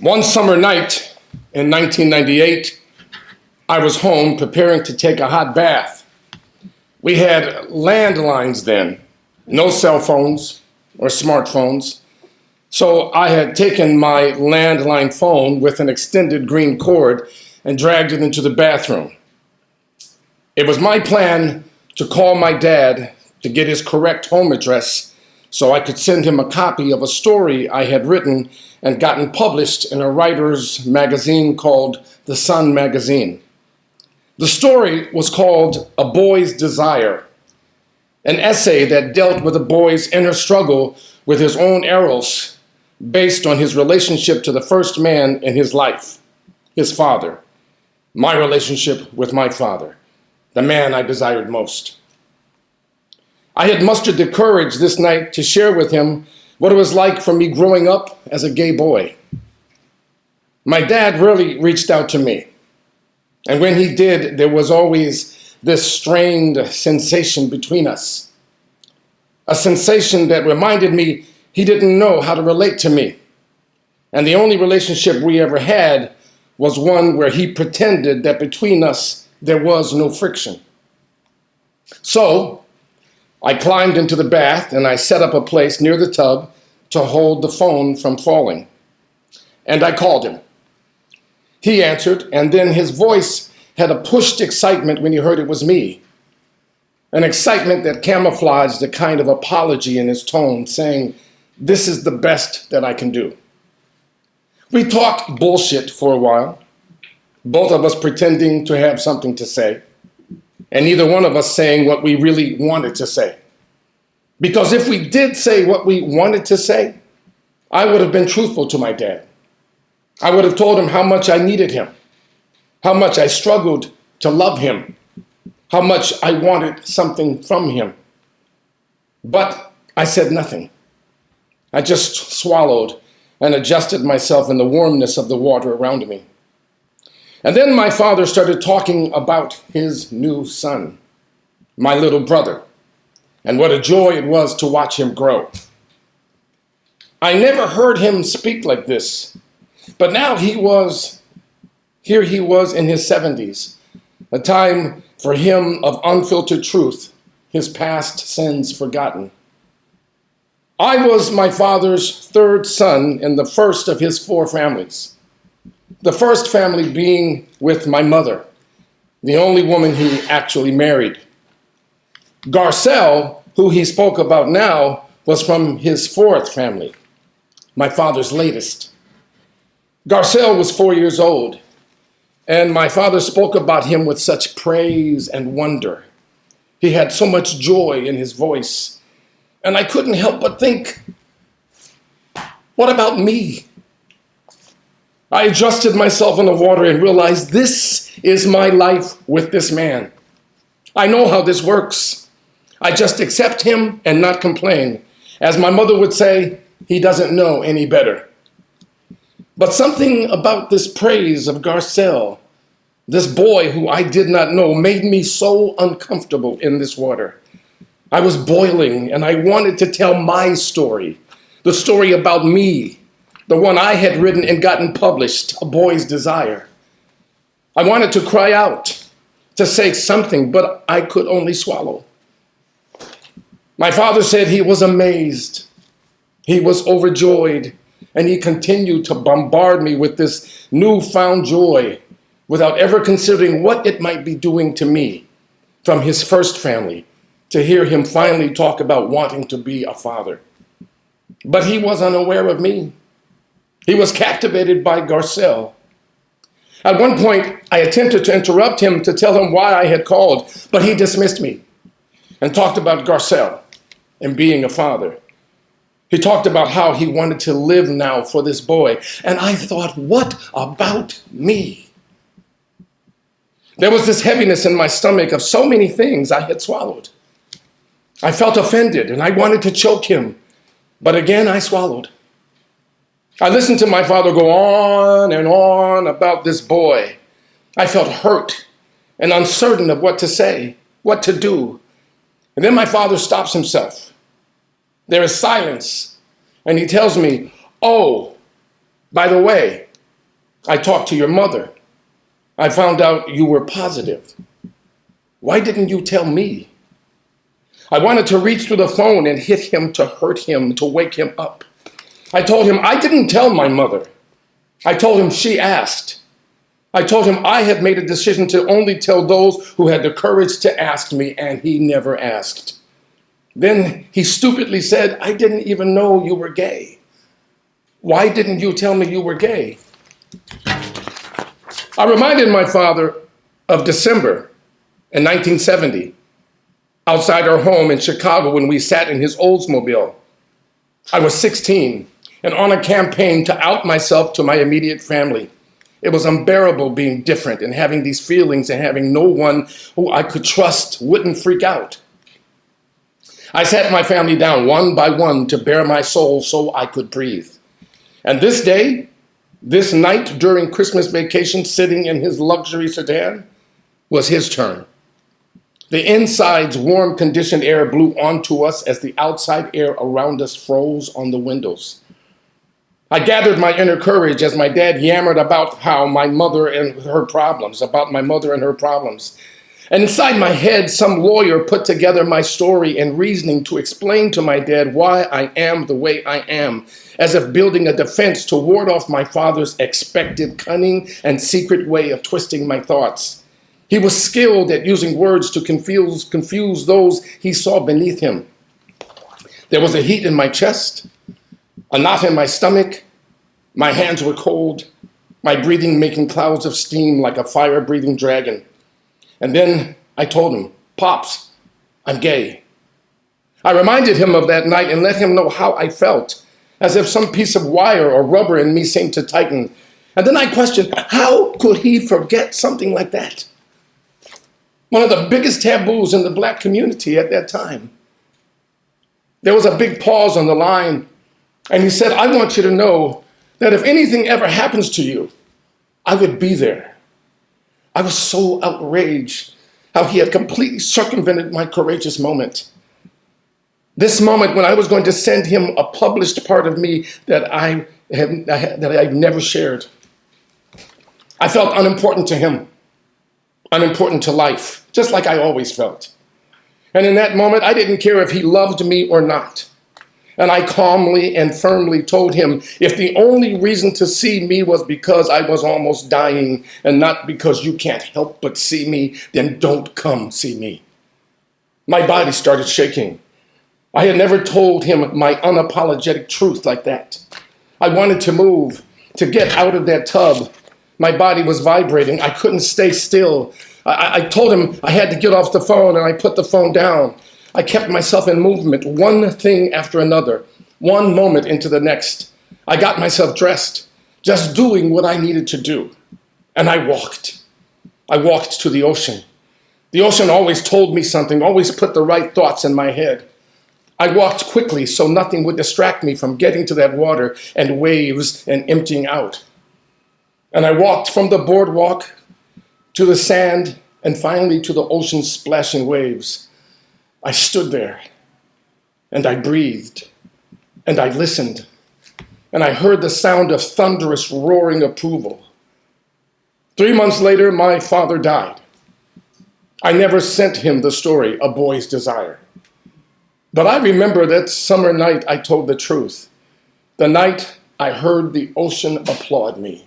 One summer night in 1998, I was home preparing to take a hot bath. We had landlines then, no cell phones or smartphones. So I had taken my landline phone with an extended green cord and dragged it into the bathroom. It was my plan to call my dad to get his correct home address so I could send him a copy of a story I had written and gotten published in a writer's magazine called The Sun magazine. The story was called A Boy's Desire, an essay that dealt with a boy's inner struggle with his own eros based on his relationship to the first man in his life, his father, my relationship with my father, the man I desired most. I had mustered the courage this night to share with him what it was like for me growing up as a gay boy. My dad rarely reached out to me, and when he did, there was always this strained sensation between us, a sensation that reminded me he didn't know how to relate to me, and the only relationship we ever had was one where he pretended that between us there was no friction. So I climbed into the bath and I set up a place near the tub to hold the phone from falling. And I called him. He answered, and then his voice had a pushed excitement when he heard it was me. An excitement that camouflaged a kind of apology in his tone, saying, "This is the best that I can do." We talked bullshit for a while, both of us pretending to have something to say, and neither one of us saying what we really wanted to say. Because if we did say what we wanted to say, I would have been truthful to my dad. I would have told him how much I needed him, how much I struggled to love him, how much I wanted something from him. But I said nothing. I just swallowed and adjusted myself in the warmness of the water around me. And then my father started talking about his new son, my little brother, and what a joy it was to watch him grow. I never heard him speak like this, but now he was in his 70s, a time for him of unfiltered truth, his past sins forgotten. I was my father's third son in the first of his four families. The first family being with my mother, the only woman he actually married. Garcelle, who he spoke about now, was from his fourth family, my father's latest. Garcelle was 4 years old, and my father spoke about him with such praise and wonder. He had so much joy in his voice, and I couldn't help but think, what about me? I adjusted myself in the water and realized this is my life with this man. I know how this works. I just accept him and not complain. As my mother would say, he doesn't know any better. But something about this praise of Garcelle, this boy who I did not know, made me so uncomfortable in this water. I was boiling and I wanted to tell my story, the story about me, the one I had written and gotten published, A Boy's Desire. I wanted to cry out, to say something, but I could only swallow. My father said he was amazed, he was overjoyed, and he continued to bombard me with this newfound joy without ever considering what it might be doing to me from his first family to hear him finally talk about wanting to be a father. But he was unaware of me. He was captivated by Garcelle. At one point, I attempted to interrupt him to tell him why I had called, but he dismissed me and talked about Garcelle and being a father. He talked about how he wanted to live now for this boy, and I thought, what about me? There was this heaviness in my stomach of so many things I had swallowed. I felt offended, and I wanted to choke him, but again I swallowed. I listened to my father go on about this boy. I felt hurt and uncertain of what to say, what to do. And then my father stops himself. There is silence, and he tells me, "Oh, by the way, I talked to your mother. I found out you were positive. Why didn't you tell me? I wanted to reach through the phone and hit him to hurt him, to wake him up. I told him I didn't tell my mother. I told him she asked. I told him I had made a decision to only tell those who had the courage to ask me, and he never asked. Then he stupidly said, I didn't even know you were gay. Why didn't you tell me you were gay? I reminded my father of December in 1970, outside our home in Chicago when we sat in his Oldsmobile. I was 16 and on a campaign to out myself to my immediate family. It was unbearable being different and having these feelings and having no one who I could trust wouldn't freak out. I sat my family down one by one to bare my soul so I could breathe. And this day, this night during Christmas vacation, sitting in his luxury sedan, was his turn. The inside's warm, conditioned air blew onto us as the outside air around us froze on the windows. I gathered my inner courage as my dad yammered about my mother and her problems. And inside my head, some lawyer put together my story and reasoning to explain to my dad why I am the way I am, as if building a defense to ward off my father's expected cunning and secret way of twisting my thoughts. He was skilled at using words to confuse those he saw beneath him. There was a heat in my chest, a knot in my stomach. My hands were cold, my breathing making clouds of steam like a fire-breathing dragon. And then I told him, Pops, I'm gay. I reminded him of that night and let him know how I felt, as if some piece of wire or rubber in me seemed to tighten. And then I questioned, how could he forget something like that? One of the biggest taboos in the Black community at that time. There was a big pause on the line, and he said, I want you to know that if anything ever happens to you, I would be there. I was so outraged how he had completely circumvented my courageous moment. This moment when I was going to send him a published part of me that I had never shared. I felt unimportant to him, unimportant to life, just like I always felt. And in that moment, I didn't care if he loved me or not. And I calmly and firmly told him, if the only reason to see me was because I was almost dying and not because you can't help but see me, then don't come see me. My body started shaking. I had never told him my unapologetic truth like that. I wanted to move, to get out of that tub. My body was vibrating. I couldn't stay still. I told him I had to get off the phone, and I put the phone down. I kept myself in movement, one thing after another, one moment into the next. I got myself dressed, just doing what I needed to do. And I walked. I walked to the ocean. The ocean always told me something, always put the right thoughts in my head. I walked quickly so nothing would distract me from getting to that water and waves and emptying out. And I walked from the boardwalk to the sand and finally to the ocean's splashing waves. I stood there, and I breathed, and I listened, and I heard the sound of thunderous, roaring approval. 3 months later, my father died. I never sent him the story, A Boy's Desire. But I remember that summer night I told the truth, the night I heard the ocean applaud me.